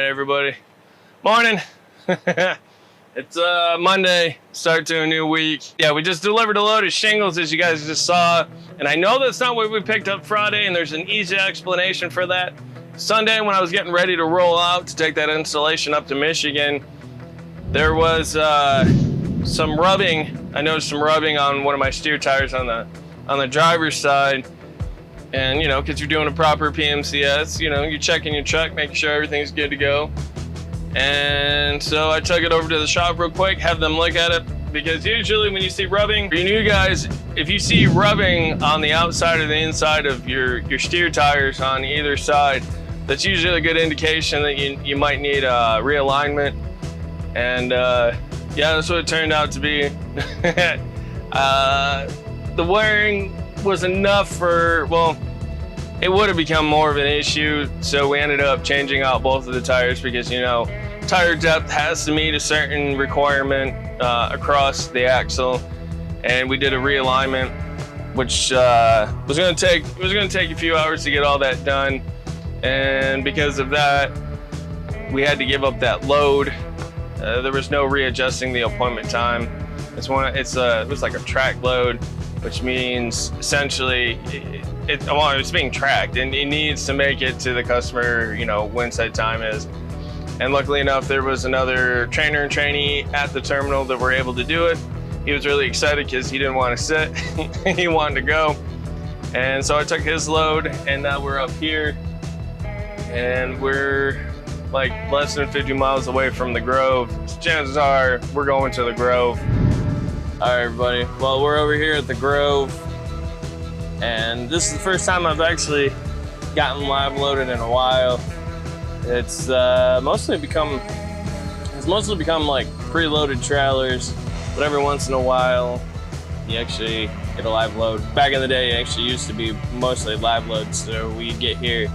everybody. Morning. It's Monday, start to a new week. Yeah, we just delivered a load of shingles, as you guys just saw. And I know that's not what we picked up Friday, and there's an easy explanation for that. Sunday, when I was getting ready to roll out to take that installation up to Michigan, there was some rubbing. I noticed some rubbing on one of my steer tires on the driver's side. And, you know, because you're doing a proper PMCS, you know, you're checking your truck, making sure everything's good to go. And so I took it over to the shop real quick, have them look at it, because usually when you see rubbing, for you new guys, if you see rubbing on the outside or the inside of your steer tires on either side, that's usually a good indication that you might need a realignment. And yeah, that's what it turned out to be. The wearing was enough for, well, it would have become more of an issue, so we ended up changing out both of the tires because, you know, tire depth has to meet a certain requirement across the axle, and we did a realignment, which was going to take a few hours to get all that done, and because of that, we had to give up that load. There was no readjusting the appointment time. It was like a track load, which means essentially it's being tracked and it needs to make it to the customer, you know, when said time is. And luckily enough, there was another trainer and trainee at the terminal that were able to do it. He was really excited because he didn't want to sit, he wanted to go. And so I took his load, and now we're up here and we're like less than 50 miles away from the Grove. So chances are we're going to the Grove. All right, everybody. Well, we're over here at the Grove, and this is the first time I've actually gotten live loaded in a while. It's mostly become like preloaded trailers, but every once in a while you actually get a live load. Back in the day, it actually used to be mostly live loads, so we'd get here,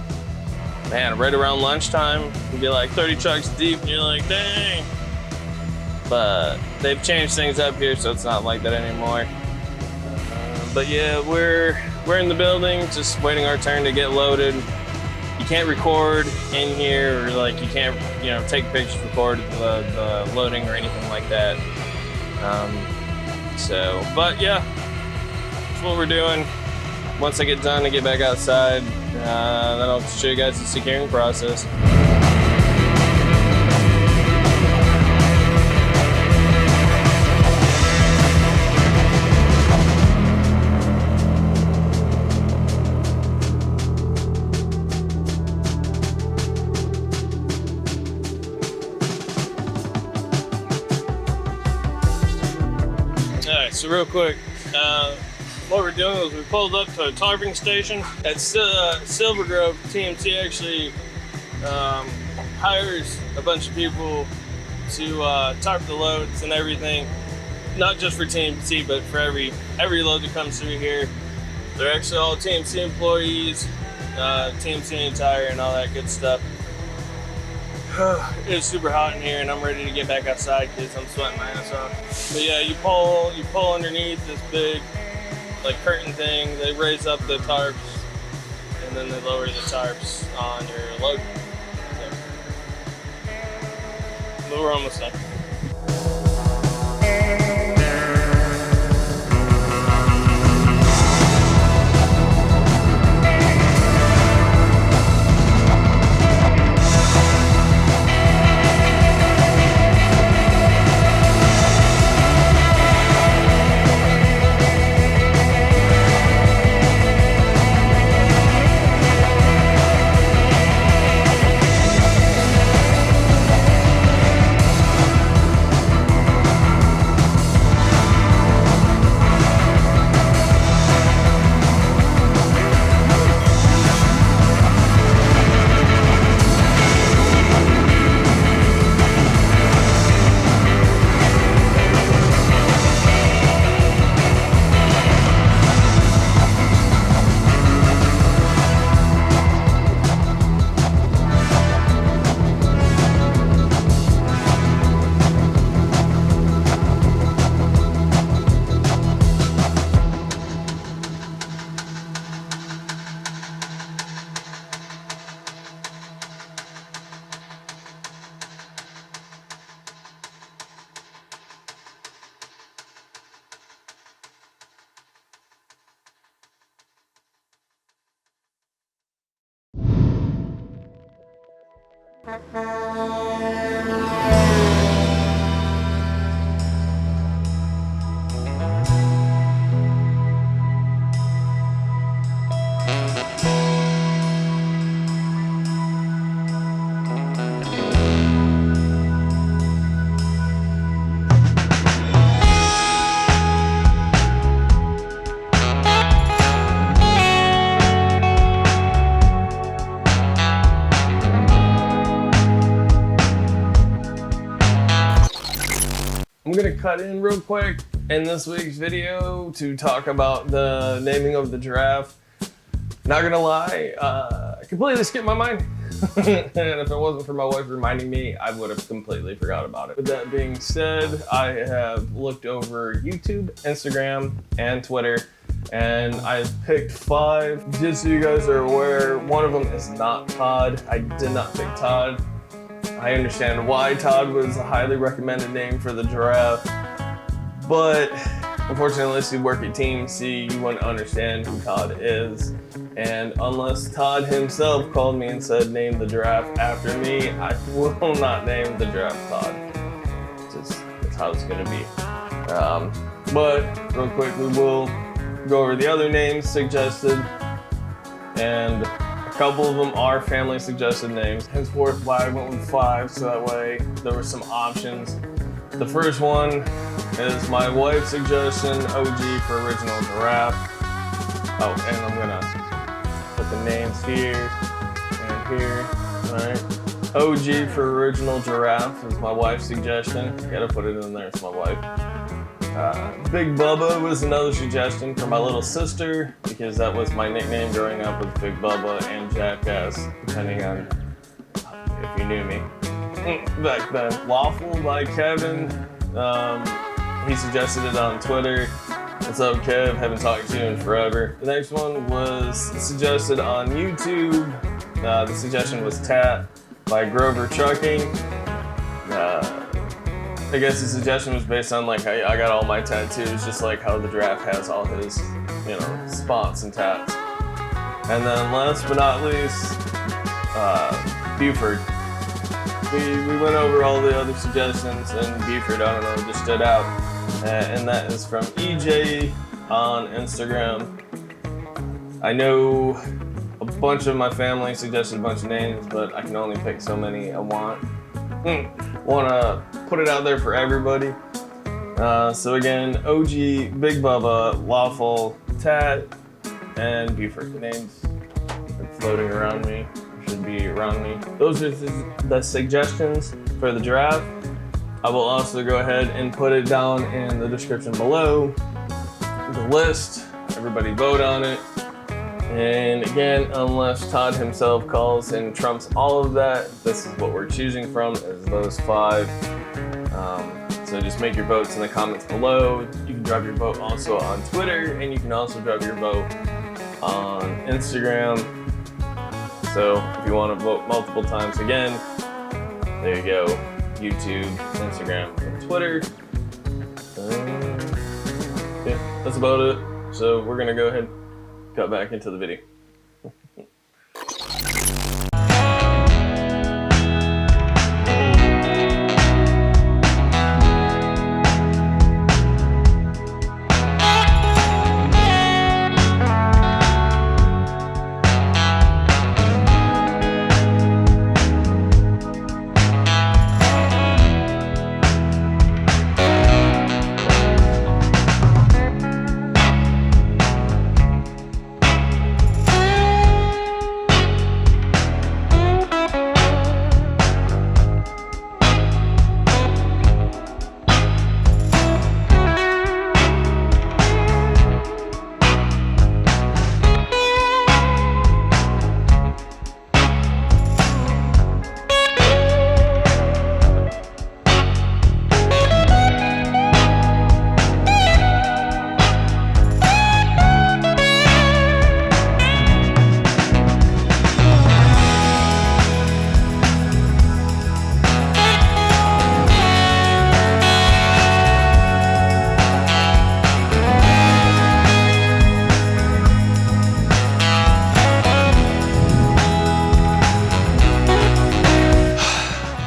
man, right around lunchtime. We'd be like 30 trucks deep, and you're like, dang. But they've changed things up here, so it's not like that anymore. But yeah, we're in the building, just waiting our turn to get loaded. You can't record in here, or like you can't, you know, take pictures, record the loading or anything like that. But yeah, that's what we're doing. Once I get done and get back outside, then I'll show you guys the securing process. So real quick, what we're doing is we pulled up to a tarping station at Silver Grove. TMC actually hires a bunch of people to tarp the loads and everything, not just for TMC, but for every load that comes through here. They're actually all TMC employees, TMC entire and all that good stuff. It's super hot in here, and I'm ready to get back outside because I'm sweating my ass off. But yeah, you pull underneath this big like curtain thing. They raise up the tarps, and then they lower the tarps on your load. So, but we're almost done. I'm gonna cut in real quick in this week's video to talk about the naming of the giraffe. Not gonna lie, I completely skipped my mind. And if it wasn't for my wife reminding me, I would have completely forgot about it. With that being said, I have looked over YouTube, Instagram, and Twitter, and I've picked 5. Just so you guys are aware, one of them is not Todd. I did not pick Todd. I understand why Todd was a highly recommended name for the giraffe, but unfortunately, unless you work at Team C, you wouldn't understand who Todd is. And unless Todd himself called me and said, name the giraffe after me, I will not name the giraffe Todd. That's how it's gonna be. But real quick, we will go over the other names suggested, and a couple of them are family suggested names. Henceforth, why I went with 5, so that way there were some options. The first one is my wife's suggestion, OG for original giraffe. Oh, and I'm gonna put the names here and here. Alright. OG for original giraffe is my wife's suggestion. Gotta put it in there, it's my wife. Big Bubba was another suggestion for my little sister, because that was my nickname growing up with Big Bubba and Jackass, depending on if you knew me back then. Lawful by Kevin. He suggested it on Twitter. What's up, Kev? Haven't talked to you in forever. The next one was suggested on YouTube. The suggestion was Tat by Grover Trucking. I guess the suggestion was based on like I got all my tattoos, just like how the giraffe has all his, spots and tats. And then last but not least, Buford. We went over all the other suggestions, and Buford, I don't know, just stood out. And that is from EJ on Instagram. I know a bunch of my family suggested a bunch of names, but I can only pick so many I want. Want to put it out there for everybody. So again, OG, Big Bubba, Lawful, Tat, and Buford. The names are floating around me, should be around me. Those are the suggestions for the giraffe. I will also go ahead and put it down in the description below. The list, everybody vote on it. And again, unless Todd himself calls and trumps all of that, this is what we're choosing from, is those 5. So just make your votes in the comments below. You can drop your vote also on Twitter, and you can also drop your vote on Instagram. So if you want to vote multiple times again, there you go. YouTube, Instagram, and Twitter. Yeah, that's about it. So we're gonna go ahead and cut back into the video.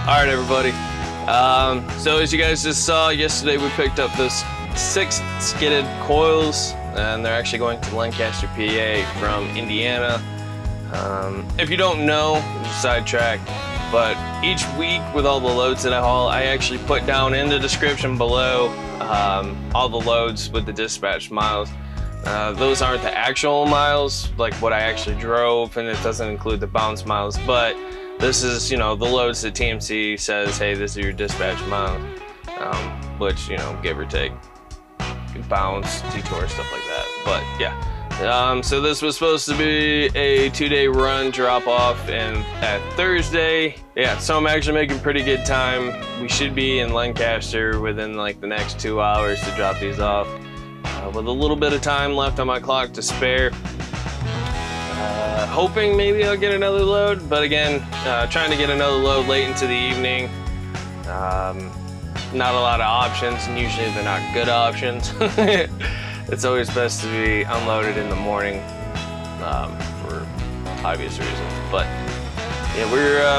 Alright everybody, so as you guys just saw, yesterday we picked up this 6 skidded Coils, and they're actually going to Lancaster, PA from Indiana. If you don't know, sidetrack, but each week with all the loads that I haul, I actually put down in the description below all the loads with the dispatched miles. Those aren't the actual miles, like what I actually drove, and it doesn't include the bounce miles, but this is, you know, the loads that TMC says, hey, this is your dispatch miles. which, you know, give or take, bounce, detour, stuff like that. But yeah. So this was supposed to be a 2-day run drop off and at Thursday. Yeah, so I'm actually making pretty good time. We should be in Lancaster within like the next 2 hours to drop these off. With a little bit of time left on my clock to spare. Hoping maybe I'll get another load, but again, trying to get another load late into the evening. Not a lot of options, and usually they're not good options. It's always best to be unloaded in the morning for obvious reasons. But yeah,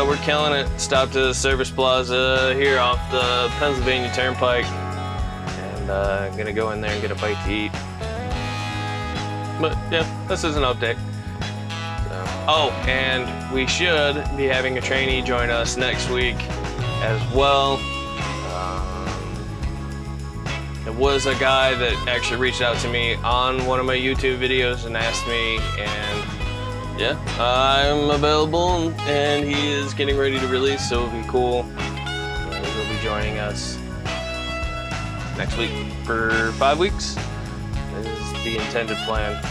we're killing it. Stopped at the Service Plaza here off the Pennsylvania Turnpike, and gonna go in there and get a bite to eat. But yeah, this is an update. So, oh, and we should be having a trainee join us next week as well. It was a guy that actually reached out to me on one of my YouTube videos and asked me, and yeah, I'm available, and he is getting ready to release, so it'll be cool. He'll be joining us next week for 5 weeks. This is the intended plan.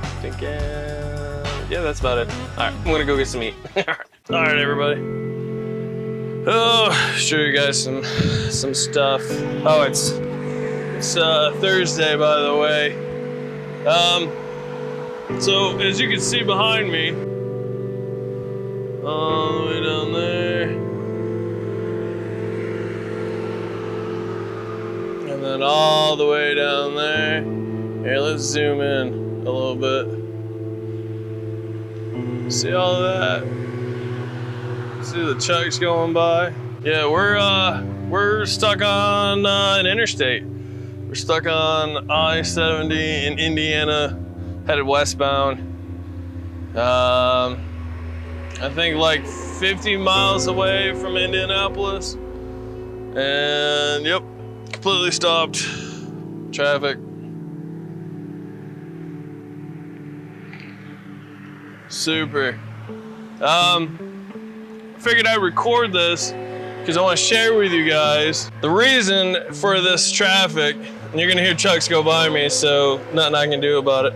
I think, yeah, that's about it. All right, I'm gonna go get some meat. All right, everybody. Oh, show you guys some stuff. Oh, it's Thursday, by the way. So as you can see behind me, all the way down there, and then all the way down there. Here, let's zoom in a little bit. See all that? See the trucks going by. Yeah, we're stuck on an interstate. We're stuck on I-70 in Indiana, headed westbound. I think like 50 miles away from Indianapolis. And yep, completely stopped traffic. Super. Figured I'd record this because I want to share with you guys the reason for this traffic. And you're gonna hear trucks go by me, so nothing I can do about it.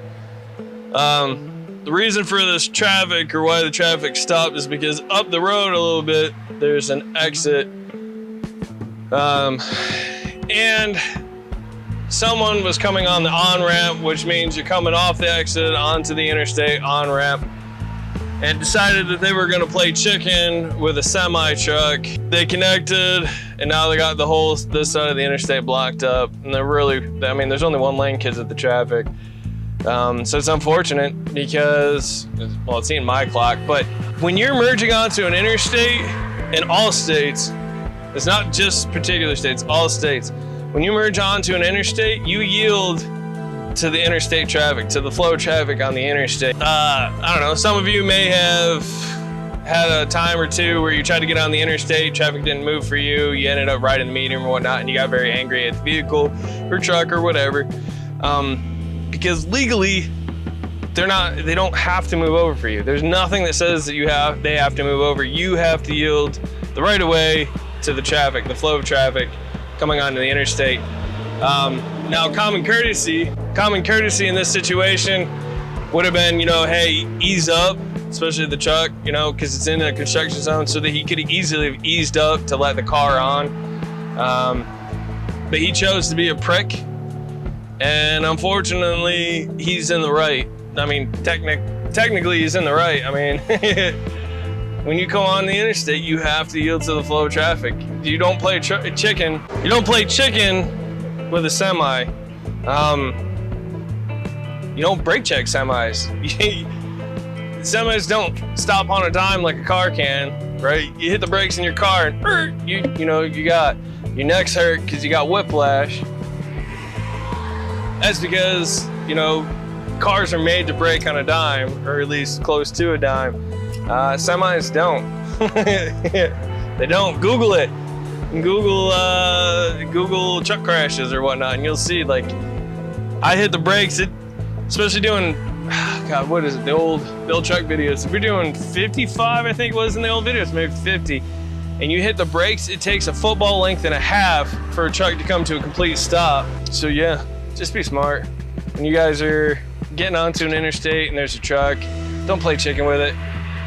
The reason for this traffic, or why the traffic stopped, is because up the road a little bit there's an exit, and someone was coming on the on-ramp, which means you're coming off the exit onto the interstate on-ramp, and decided that they were gonna play chicken with a semi truck. They connected, and now they got this side of the interstate blocked up. And they're really, I mean, there's only one lane, kids, at the traffic. So it's unfortunate because, well, it's in my clock, but when you're merging onto an interstate in all states, it's not just particular states, all states. When you merge onto an interstate, you yield to the interstate traffic, to the flow of traffic on the interstate. I don't know, some of you may have had a time or two where you tried to get on the interstate, traffic didn't move for you, you ended up right in the median or whatnot, and you got very angry at the vehicle or truck or whatever. Because legally, they don't have to move over for you. There's nothing that says that they have to move over. You have to yield the right of way to the traffic, the flow of traffic coming onto the interstate. Now, common courtesy in this situation would have been, you know, hey, ease up, especially the truck, you know, because it's in a construction zone, so that he could easily have eased up to let the car on. But he chose to be a prick, and unfortunately, he's in the right. I mean, technically, he's in the right. I mean, when you come on the interstate, you have to yield to the flow of traffic. You don't play chicken. You don't play chicken with a semi. You don't brake check semis. Semis don't stop on a dime like a car can, right? You hit the brakes in your car and you got your neck's hurt because you got whiplash. That's because, you know, cars are made to brake on a dime, or at least close to a dime. Semis don't. They don't. Google it. Google truck crashes or whatnot, and you'll see, like, I hit the brakes, especially doing, God, what is it, the old truck videos. If you're doing 55, I think it was in the old videos, maybe 50, and you hit the brakes, it takes a football length and a half for a truck to come to a complete stop. So yeah, just be smart. When you guys are getting onto an interstate and there's a truck, don't play chicken with it.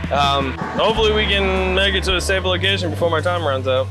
Hopefully we can make it to a safe location before my time runs out.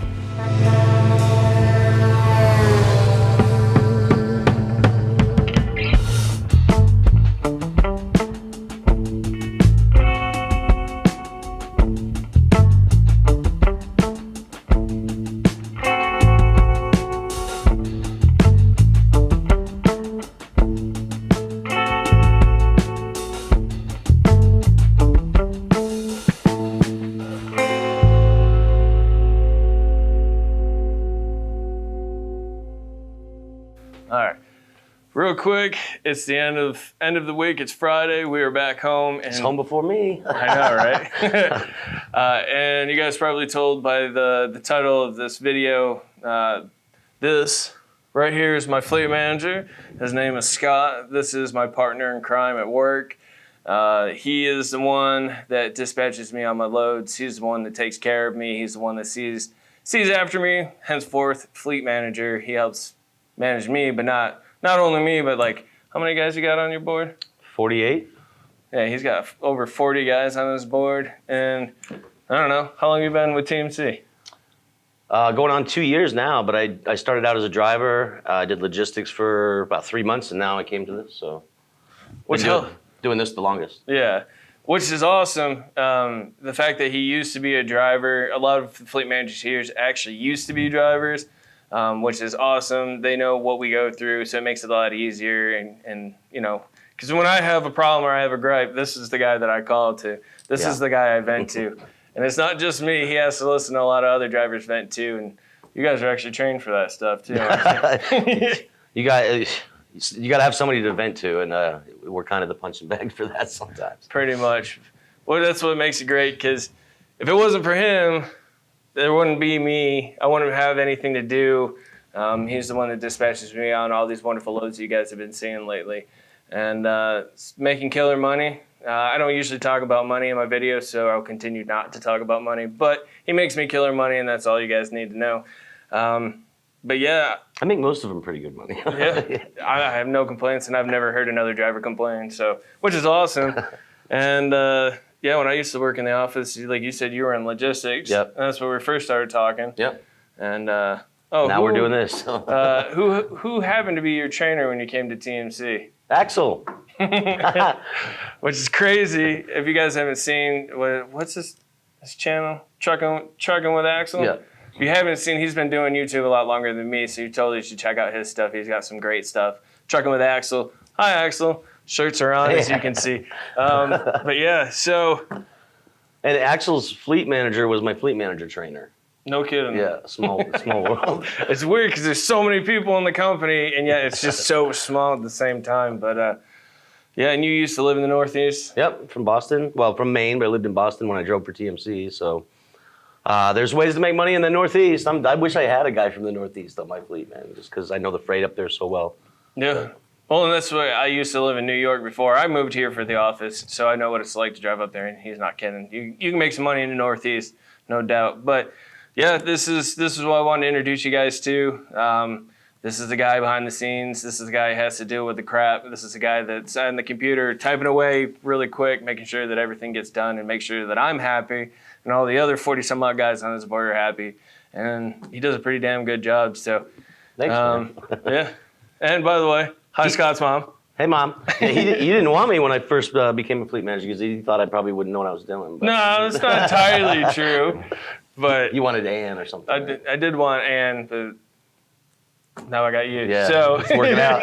All right, real quick, it's the end of the week. It's Friday. We are back home. And it's home before me. I know, right? And you guys probably told by the title of this video, this right here is my fleet manager. His name is Scott. This is my partner in crime at work. He is the one that dispatches me on my loads. He's the one that takes care of me. He's the one that sees after me. Henceforth, fleet manager. He helps manage me, but not only me, but like, how many guys you got on your board? 48. Yeah, he's got over 40 guys on his board. And I don't know, how long have you been with TMC? Going on 2 years now, but I started out as a driver. I did logistics for about 3 months, and now I came to this. So, doing this the longest. Yeah, which is awesome. The fact that he used to be a driver. A lot of fleet managers here actually used to be drivers. Which is awesome. They know what we go through, so it makes it a lot easier. And you know, because when I have a problem or I have a gripe, this is the guy that I call to. This is the guy I vent to. And it's not just me. He has to listen to a lot of other drivers vent too. And you guys are actually trained for that stuff too. you got to have somebody to vent to, and we're kind of the punching bag for that sometimes. Pretty much. Well, that's what makes it great, because if it wasn't for him, there wouldn't be me. I wouldn't have anything to do. He's the one that dispatches me on all these wonderful loads that you guys have been seeing lately. And making killer money. I don't usually talk about money in my videos, so I'll continue not to talk about money. But he makes me killer money, and that's all you guys need to know. But yeah. I make most of them pretty good money. Yeah, I have no complaints, and I've never heard another driver complain, so which is awesome. And yeah, when I used to work in the office, like you said, you were in logistics. Yep. And that's where we first started talking. Yep. And now we're doing this. who happened to be your trainer when you came to TMC? Axel. Which is crazy. If you guys haven't seen, what's this channel? Trucking with Axel? Yeah. If you haven't seen, he's been doing YouTube a lot longer than me, so you totally should check out his stuff. He's got some great stuff. Trucking with Axel. Hi, Axel. Shirts are on, as you can see. But yeah, so. And Axel's fleet manager was my fleet manager trainer. No kidding. Yeah, small world. It's weird because there's so many people in the company, and yet it's just so small at the same time. But yeah, and you used to live in the Northeast? Yep, from Boston. Well, from Maine, but I lived in Boston when I drove for TMC. So there's ways to make money in the Northeast. I wish I had a guy from the Northeast on my fleet, man, just because I know the freight up there so well. Yeah. Well, and that's why I used to live in New York before. I moved here for the office, so I know what it's like to drive up there, and he's not kidding. You can make some money in the Northeast, no doubt. But yeah, this is what I wanted to introduce you guys to. This is the guy behind the scenes. This is the guy who has to deal with the crap. This is the guy that's on the computer typing away really quick, making sure that everything gets done and make sure that I'm happy and all the other 40-some-odd guys on this board are happy. And he does a pretty damn good job. So, thanks, man. Yeah. And by the way, hi, Scott's mom. Hey, Mom. Yeah, he didn't want me when I first became a fleet manager because he thought I probably wouldn't know what I was doing. But. No, that's not entirely true. But you wanted Ann or something. I did want Ann, but now I got you. Yeah, so it's working out.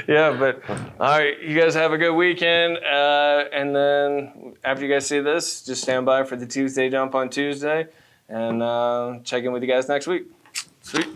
Yeah, but all right, you guys have a good weekend. And then after you guys see this, just stand by for the Tuesday dump on Tuesday, and check in with you guys next week. Sweet.